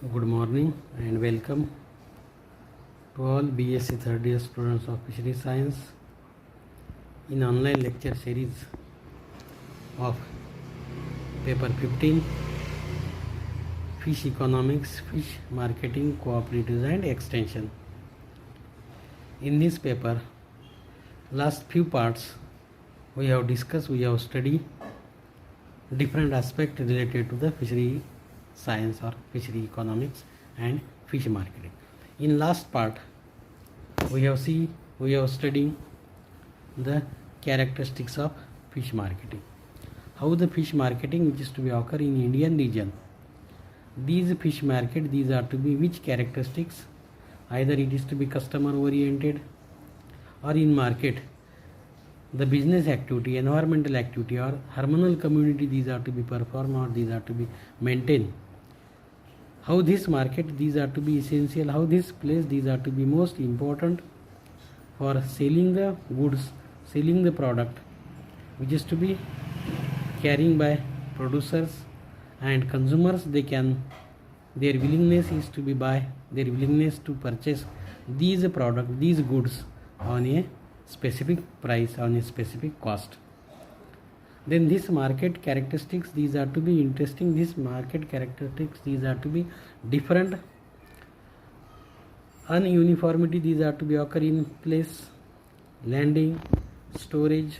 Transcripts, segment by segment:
Good morning and welcome to all BSc third year students of Fishery Science in online lecture series of paper 15 Fish Economics, Fish Marketing, Cooperatives and Extension. In this paper, last few parts we have discussed, we have studied different aspects related to the fishery science or fishery economics and fish marketing. In last part we have studied the characteristics of fish marketing, how the fish marketing which is to be occur in Indian region. These fish market, these are to be which characteristics, either it is to be customer oriented or in market the business activity, environmental activity or hormonal community, these are to be performed or these are to be maintained. How this market, these are to be essential, how this place, these are to be most important for selling the goods, selling the product which is to be carrying by producers and consumers. They can, their willingness is to be buy, their willingness to purchase these product, these goods on a specific price, on a specific cost. Then this market characteristics, these are to be interesting. This market characteristics, these are to be different. Ununiformity, these are to be occur in place, landing, storage,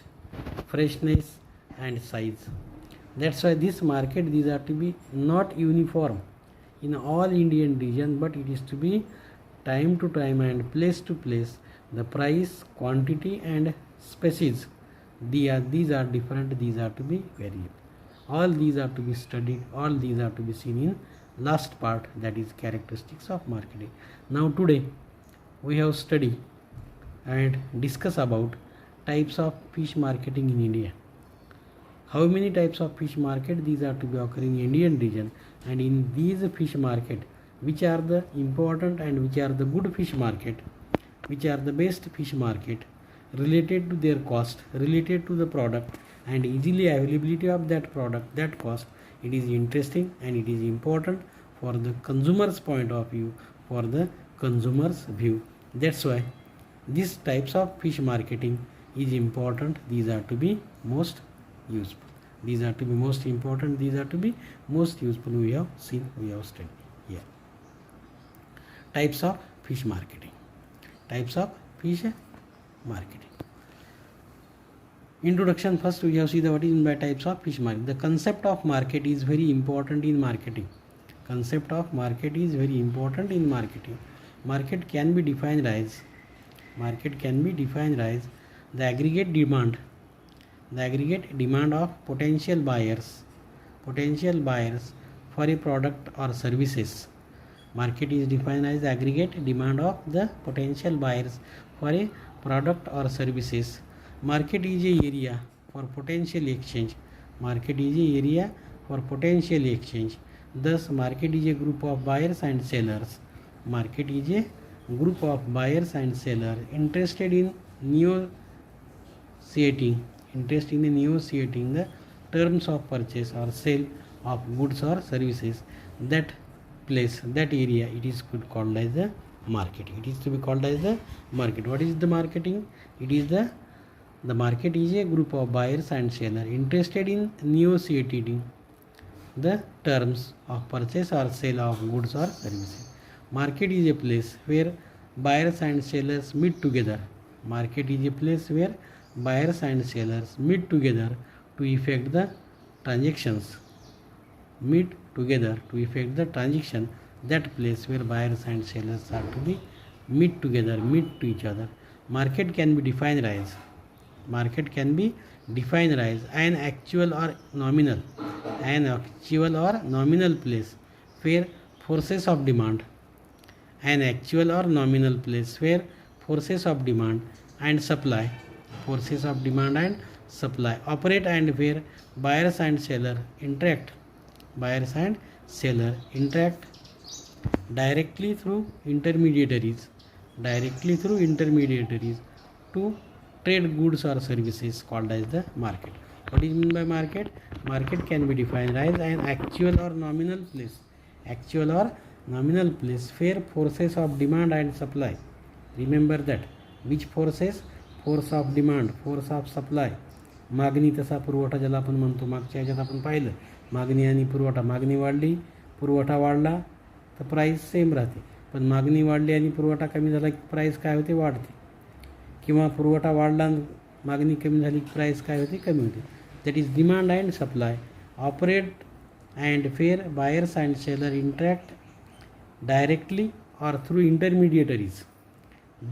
freshness and size. That's why this market, these are to be not uniform in all Indian region, but it is to be time to time and place to place. The price, quantity and species, these are different, these are to be variable. All these are to be studied, all these are to be seen in last part, that is characteristics of marketing. Now today we have studied and discuss about types of fish marketing in India. How many types of fish market, these are to be occurring in Indian region, and in these fish market which are the important and which are the good fish market, which are the best fish market related to their cost, related to the product and easily availability of that product, that cost. It is interesting and it is important for the consumer's point of view, for the consumer's view. That's why these types of fish marketing is important. These are to be most useful, these are to be most important, these are to be most useful. We have seen, we have studied here. Types of fish marketing. Types of fish marketing. Introduction. First we have seen what is by types of fish market. The concept of market is very important in marketing. Concept of market is very important in marketing. Market can be defined as the aggregate demand of potential buyers for a product or services. Market is defined as the aggregate demand of the potential buyers for a product or services. Market is a area for potential exchange. Market is a area for potential exchange. Thus, market is a group of buyers and sellers. Market is a group of buyers and sellers interested in negotiating the terms of purchase or sale of goods or services. That place, that area, it is called as the market. It is to be called as the market. What is the marketing? It is the market is a group of buyers and sellers interested in negotiating the terms of purchase or sale of goods or services. Market is a place where buyers and sellers meet together. Market is a place where buyers and sellers meet together to effect the transactions. That place where buyers and sellers are to be meet to each other. Market can be defined as an actual or nominal place where forces of demand and supply operate, and where buyers and seller interact directly through intermediaries to trade goods or services, called as the market. What is meant by market? Market can be defined as an actual or nominal place nominal place where forces of demand and supply, remember that, which forces, force of demand, force of supply, मागणी तसा पुरवठा ज्याला आपण म्हणतो. मागच्या ह्याच्यात आपण पाहिलं मागणी आणि पुरवठा, मागणी वाढली पुरवठा वाढला तर प्राईस सेम राहते, पण मागणी वाढली आणि पुरवठा कमी झाला की प्राईस काय होते, वाढते, किंवा पुरवठा वाढला मागणी कमी झाली की प्राईस काय होते, कमी होते. That is demand and supply operate and fair buyers and seller interact directly or through intermediaries.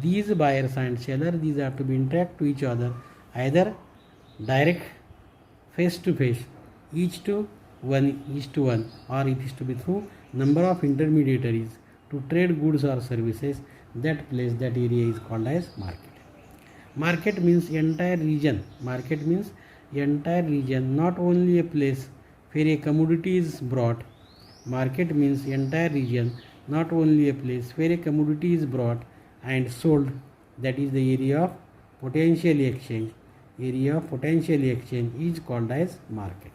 These buyers and sellers, these are to be interact to each other either direct face to face, each to one, or it is to be through number of intermediaries to trade goods or services. That place, that area is called as market. Market means entire region. Market means entire region, not only a place where a commodity is brought. Market means entire region, not only a place where a commodity is brought and sold. That is the area of potential exchange. Area of potential exchange is called as market.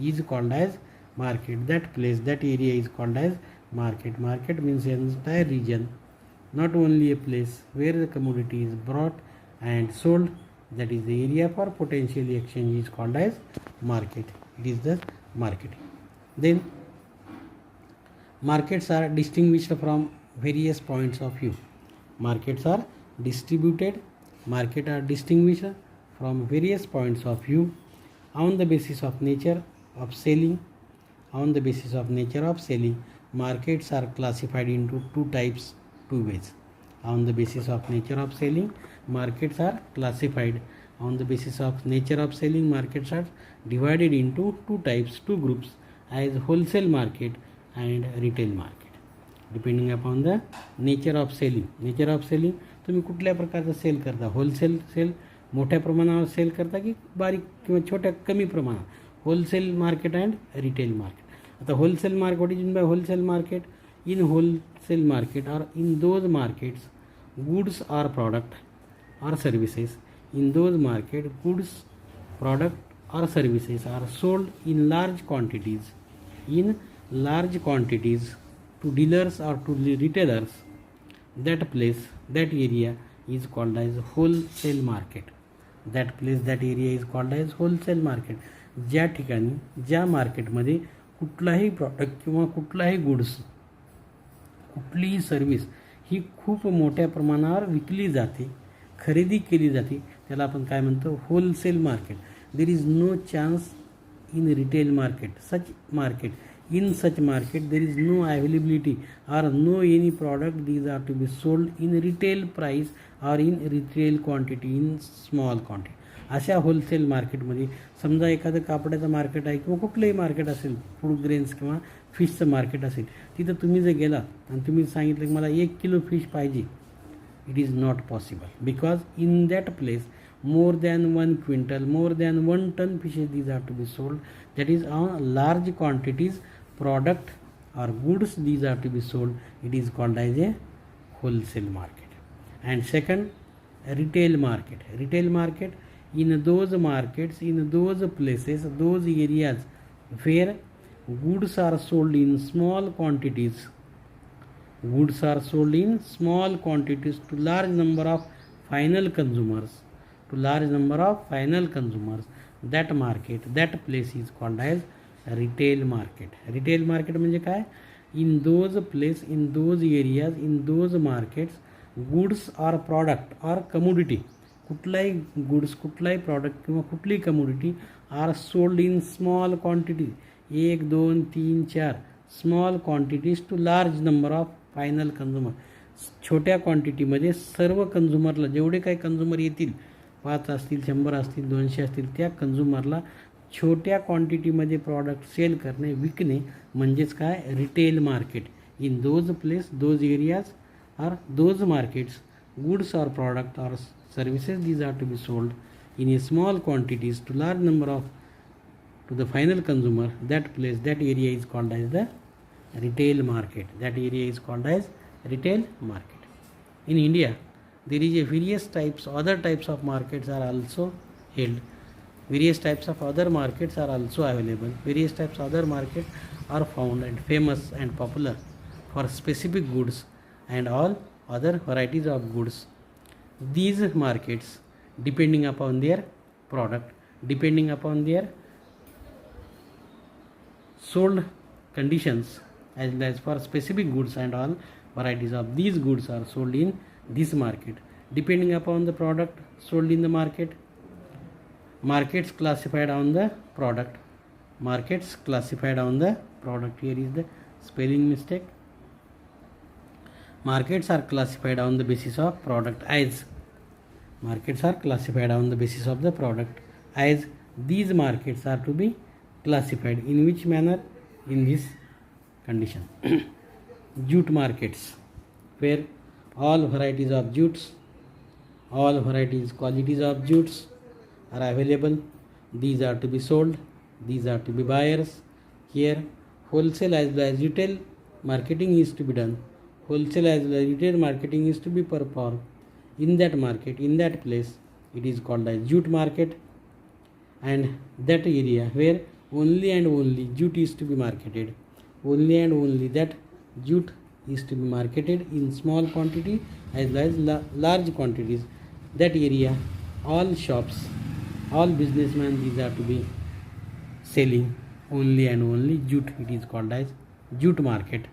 Is called as market. That place, that area is called as market. Market means entire region, not only a place where the commodity is brought and sold. That is the area for potential exchange is called as market. It is the market. Then markets are distinguished from various points of view. Markets are distributed. Markets are distinguished from various points of view on the basis of nature of selling. On the basis of nature of selling, markets are classified into two types, two ways. On the basis of nature of selling, markets are classified. On the basis of nature of selling, markets are divided into two types, two groups, as wholesale market and retail market, depending upon the nature of selling. Nature of selling, तुम्ही कुठल्या प्रकारचं cell करता, wholesale cell मोठ्या प्रमाणावर cell करता की बारीक किंवा छोट्या कमी प्रमाणात, wholesale market and retail market. आता wholesale market, what is mean by wholesale market? In wholesale market or in those markets, goods or product or services, in those market goods, product or services are sold in large quantities, in large quantities to dealers or to retailers. That place, that area is called as wholesale market. That place, that area is called as wholesale market. ज्या ठिकाणी, ज्या मार्केटमध्ये कुठलाही product किंवा कुठलाही goods, कुठलीही service ही खूप मोठ्या प्रमाणावर विकली जाते, खरेदी केली जाते, त्याला आपण काय म्हणतो, wholesale market. There is no chance in retail market. Such market, in such market there is no availability or no any product, these are to be sold in retail price or in retail quantity, in small quantity. अशा wholesale मार्केटमध्ये समजा एखादं कापडाचं market आहे किंवा कुठलंही market असेल, food grains किंवा फिशचं market असेल, तिथं तुम्ही जर गेला आणि तुम्ही सांगितलं की मला 1 किलो फिश पाहिजे, it is not possible, because in that place more than 1 quintal, more than 1 ton fishes, these are to be sold. That is on large quantities product or goods, these are to be sold. It is called as a wholesale market. And second, retail market. Retail market, in those markets, in those places, those areas where goods are sold in small quantities, goods are sold in small quantities to large number of final consumers, to large number of final consumers. That market, that place is called as retail market. Retail market म्हणजे काय? In those place, in those areas, in those markets, goods or product or commodity, कुठलाही goods, कुठलाही product किंवा कुठलीही commodity are sold in small quantity, 1, 2, 3, 4 small quantities to large number of final consumer. छोट्या क्वांटिटीमध्ये सर्व कन्झ्युमरला, जेवढे काही कन्झ्युमर येतील, 5 असतील, 100 असतील, 200 असतील, त्या कन्झ्युमरला छोट्या क्वांटिटीमध्ये प्रॉडक्ट सेल करणे, विकणे म्हणजेच काय? Retail market. In those place, those areas are those markets, goods or product or services, these are to be sold in a small quantities to large number of to the final consumer. That place, that area is called as the retail market. That area is called as retail market. In India, there is a various types, other types of markets are also held. Various types of other markets are also available. Various types of other markets are found and famous and popular for specific goods and all other varieties of goods. These markets, depending upon their product, depending upon their sold conditions, as well as for specific goods and all varieties of these goods are sold in this market. Depending upon the product sold in the market, markets classified on the product, markets classified on the product. Here is the spelling mistake. Markets are classified on the basis of product as, markets are classified on the basis of the product as. These markets are to be classified in which manner? In this condition. Jute markets, where all varieties of jutes, all varieties, qualities of jutes are available. These are to be sold, these are to be buyers. Here wholesale as well as retail marketing is to be done. Wholesale as well as retail marketing is to be performed in that market, in that place. It is called as jute market, and that area where only and only jute is to be marketed, only and only that jute is to be marketed in small quantity as well as large quantities. That area, all shops, all businessmen, these are to be selling only and only jute. It is called as jute market.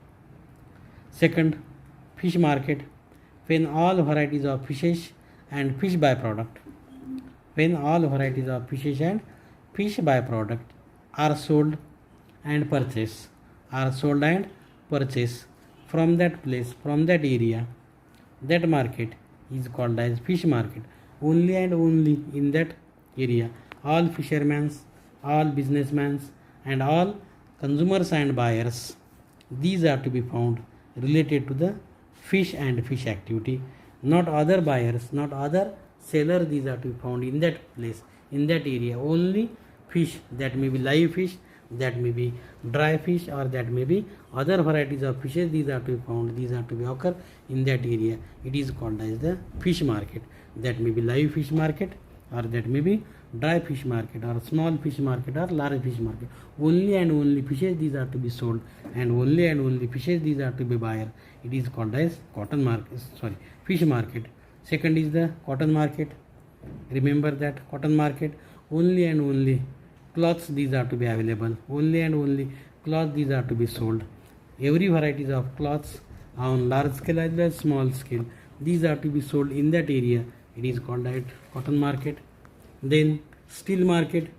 Second, fish market, when all varieties of fishes and fish byproduct, when all varieties of fishes and fish byproduct are sold and purchased, are sold and purchased from that place, from that area, that market is called as fish market. Only and only in that area, all fishermen, all businessmen and all consumers and buyers, these are to be found related to the fish and fish activity. Not other buyers, not other sellers, these are to be found in that place, in that area. Only fish, that may be live fish, that may be dry fish, or that may be other varieties of fishes, these are to be found, these are to be occur in that area. It is called as the fish market. That may be live fish market, or that may be dry fish market, or small fish market, or large fish market. Only and only fishes, these are to be sold, and only and only fishes, these are to be buyer. It is called as cotton market, fish market. Second is the cotton market. Remember that cotton market, only and only cloths, these are to be available, only and only cloths, these are to be sold. Every varieties of cloths on large scale as well as small scale, these are to be sold in that area. It is called as cotton market. Then steel market,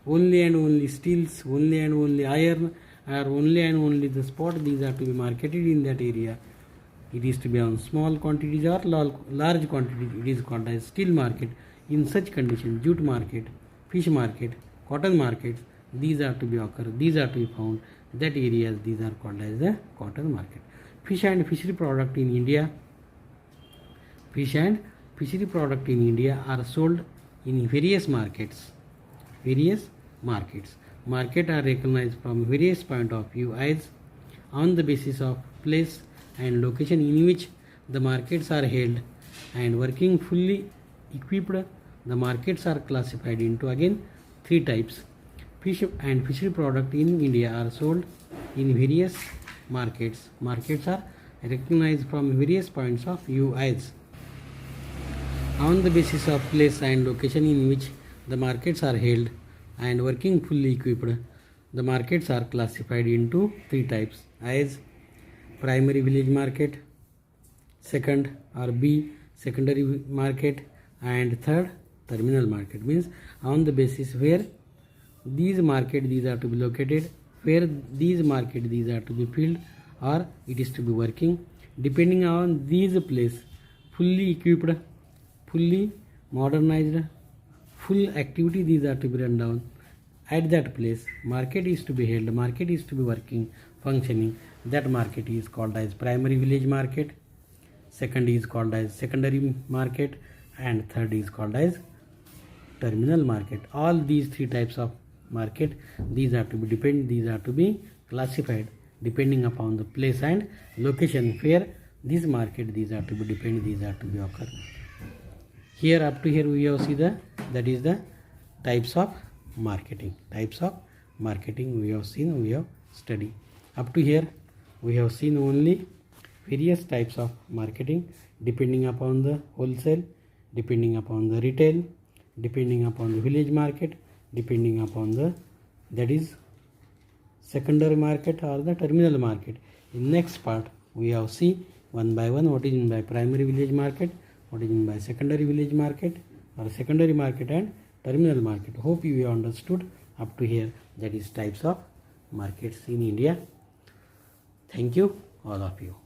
only and only steels, only and only iron, or only and only the spot, these are to be marketed in that area. It is to be on small quantities or large quantities. It is called as steel market. In such condition, jute market, fish market, cotton markets, these are to be occur, these are to be found, that areas, these are called as the cotton market. Fish and fishery product in India, fish and fishery product in India are sold in various markets. Various markets. Market are recognized from various point of view as on the basis of place and location in which the markets are held and working fully equipped. The markets are classified into again three types. Fish and fishery product in India are sold in various markets. Markets are recognized from various points of view as on the basis of place and location in which the markets are held and working fully equipped. The markets are classified into three types as primary village market, second or B secondary market, and third terminal market. Means on the basis where these market, these are to be located, where these market, these are to be filled, or it is to be working, depending on these place, fully equipped, fully modernized, full activity, these are to be run down at that place. Market is to be held, market is to be working, functioning. That market is called as primary village market, second is called as secondary market, and third is called as terminal market. All these three types of market, these are to be classified depending upon the place and location where this market, these are to be these are to be occur. Here up to here we have see that is the types of marketing. Types of marketing we have seen, we have studied. Up to here we have seen only various types of marketing depending upon the wholesale, depending upon the retail, depending upon the village market, depending upon the that is secondary market or the terminal market. In next part we have see one by one what is meant by primary village market, what is meant by secondary village market or secondary market and terminal market. Hope you have understood up to here, that is types of markets in India. Thank you all of you.